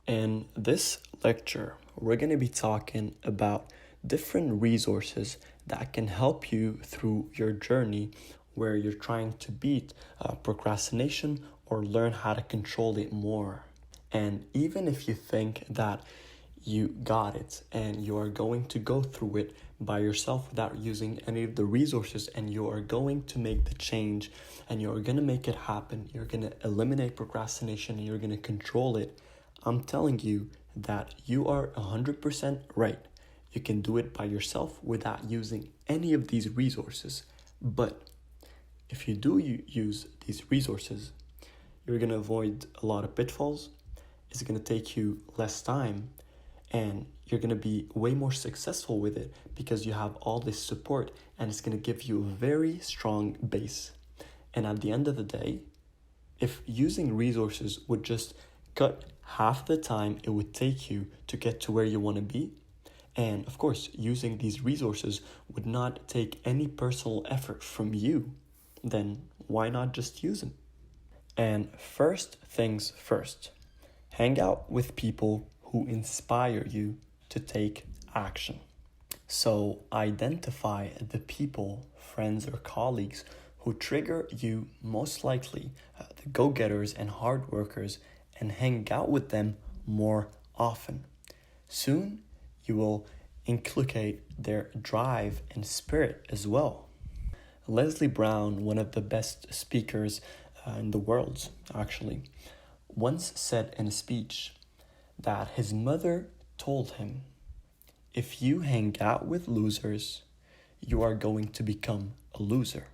In this lecture, we're going to be talking about different resources that can help you through your journey where you're trying to beat procrastination or learn how to control it more. And even if you think that you got it and you are going to go through it by yourself without using any of the resources, and you are going to make the change and you're going to make it happen, you're going to eliminate procrastination and you're going to control it, I'm telling you that you are 100% right. You can do it by yourself without using any of these resources. But if you do use these resources, you're going to avoid a lot of pitfalls. It's going to take you less time and you're going to be way more successful with it because you have all this support, and it's going to give you a very strong base. And at the end of the day, if using resources would just cut half the time it would take you to get to where you want to be, and of course, using these resources would not take any personal effort from you, then why not just use them? And first things first, hang out with people who inspire you to take action. So identify the people, friends, or colleagues who trigger you most likely, the go-getters and hard workers, and hang out with them more often. Soon, you will inculcate their drive and spirit as well. Leslie Brown, one of the best speakers in the world, actually, once said in a speech that his mother told him, if you hang out with losers, you are going to become a loser.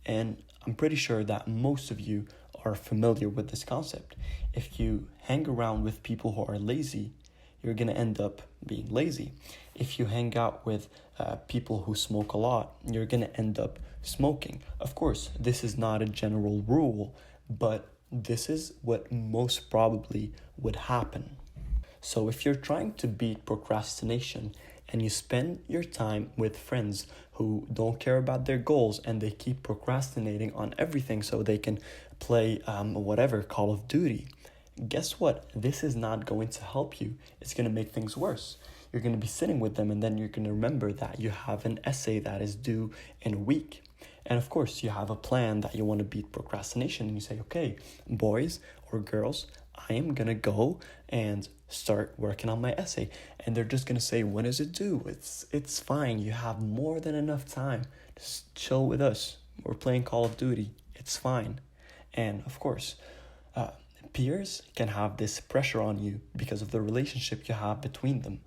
And I'm pretty sure that most of you are familiar with this concept. If you hang around with people who are lazy, you're going to end up being lazy. If you hang out with people who smoke a lot, you're going to end up smoking. Of course, this is not a general rule, but this is what most probably would happen. So if you're trying to beat procrastination and you spend your time with friends who don't care about their goals and they keep procrastinating on everything so they can play Call of Duty, guess what? This is not going to help you. It's going to make things worse. You're going to be sitting with them and then you're going to remember that you have an essay that is due in a week. And of course, you have a plan that you want to beat procrastination, and you say, okay, boys or girls, I am going to go and start working on my essay. And they're just going to say, when is it due? It's fine. You have more than enough time. Just chill with us. We're playing Call of Duty. It's fine. And of course, peers can have this pressure on you because of the relationship you have between them.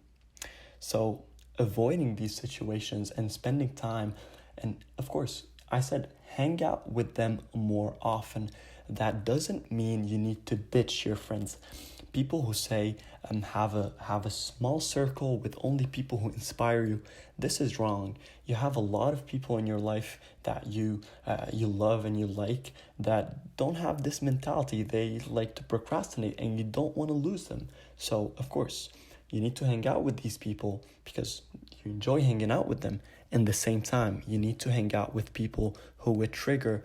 So avoiding these situations and spending time, and of course, I said hang out with them more often. That doesn't mean you need to ditch your friends. People who say have a small circle with only people who inspire you, this is wrong. You have a lot of people in your life that you love and you like that don't have this mentality. They like to procrastinate and you don't want to lose them. So of course, you need to hang out with these people because you enjoy hanging out with them. And at the same time, you need to hang out with people who would trigger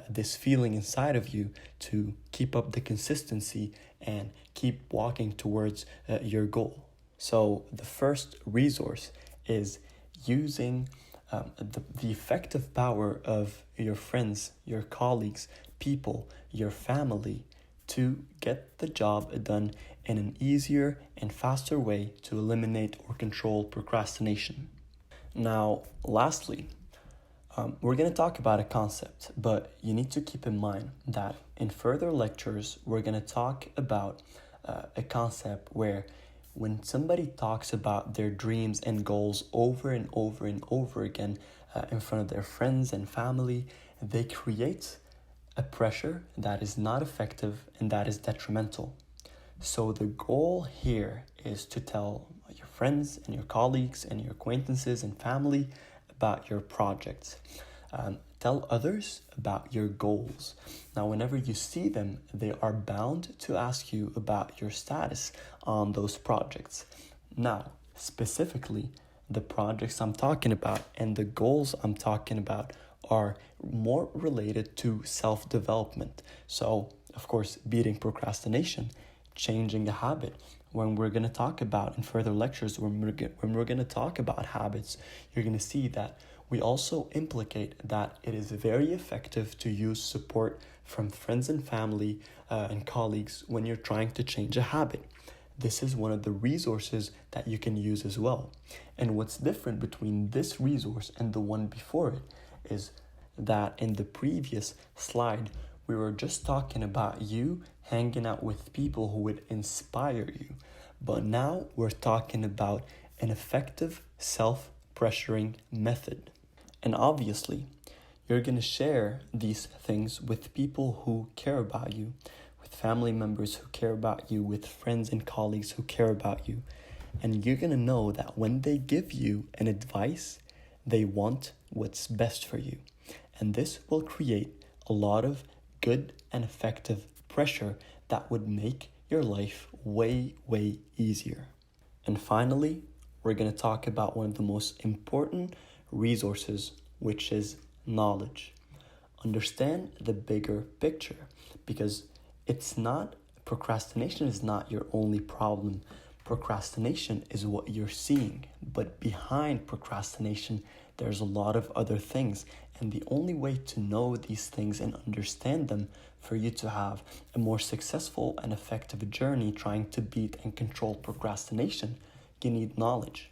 this feeling inside of you to keep up the consistency and keep walking towards your goal. So the first resource is using the effective power of your friends, your colleagues, people, your family to get the job done in an easier and faster way to eliminate or control procrastination. Now, lastly, we're going to talk about a concept, but you need to keep in mind that in further lectures, we're going to talk about a concept where when somebody talks about their dreams and goals over and over and over again in front of their friends and family, they create a pressure that is not effective and that is detrimental. So the goal here is to tell your friends and your colleagues and your acquaintances and family about your projects. Tell others about your goals. Now, whenever you see them, they are bound to ask you about your status on those projects. Now, specifically, the projects I'm talking about and the goals I'm talking about are more related to self-development. So, of course, beating procrastination changing a habit. When we're going to talk about in further lectures, when we're going to talk about habits, you're going to see that we also implicate that it is very effective to use support from friends and family and colleagues when you're trying to change a habit. This is one of the resources that you can use as well. And what's different between this resource and the one before it is that in the previous slide, we were just talking about you hanging out with people who would inspire you. But now we're talking about an effective self-pressuring method. And obviously, you're going to share these things with people who care about you, with family members who care about you, with friends and colleagues who care about you. And you're going to know that when they give you an advice, they want what's best for you. And this will create a lot of good and effective pressure that would make your life way, way easier. And finally, we're going to talk about one of the most important resources, which is knowledge. Understand the bigger picture, because procrastination is not your only problem. Procrastination is what you're seeing, but behind procrastination, there's a lot of other things. And the only way to know these things and understand them for you to have a more successful and effective journey trying to beat and control procrastination, you need knowledge.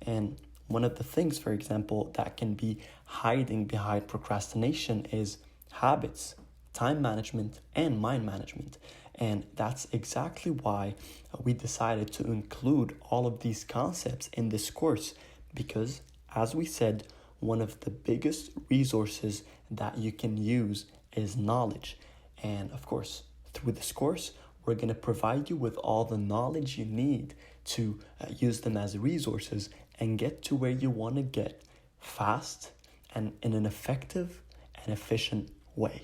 And one of the things, for example, that can be hiding behind procrastination is habits, time management, and mind management. And that's exactly why we decided to include all of these concepts in this course, because, as we said, one of the biggest resources that you can use is knowledge. And of course, through this course, we're going to provide you with all the knowledge you need to use them as resources and get to where you want to get fast and in an effective and efficient way.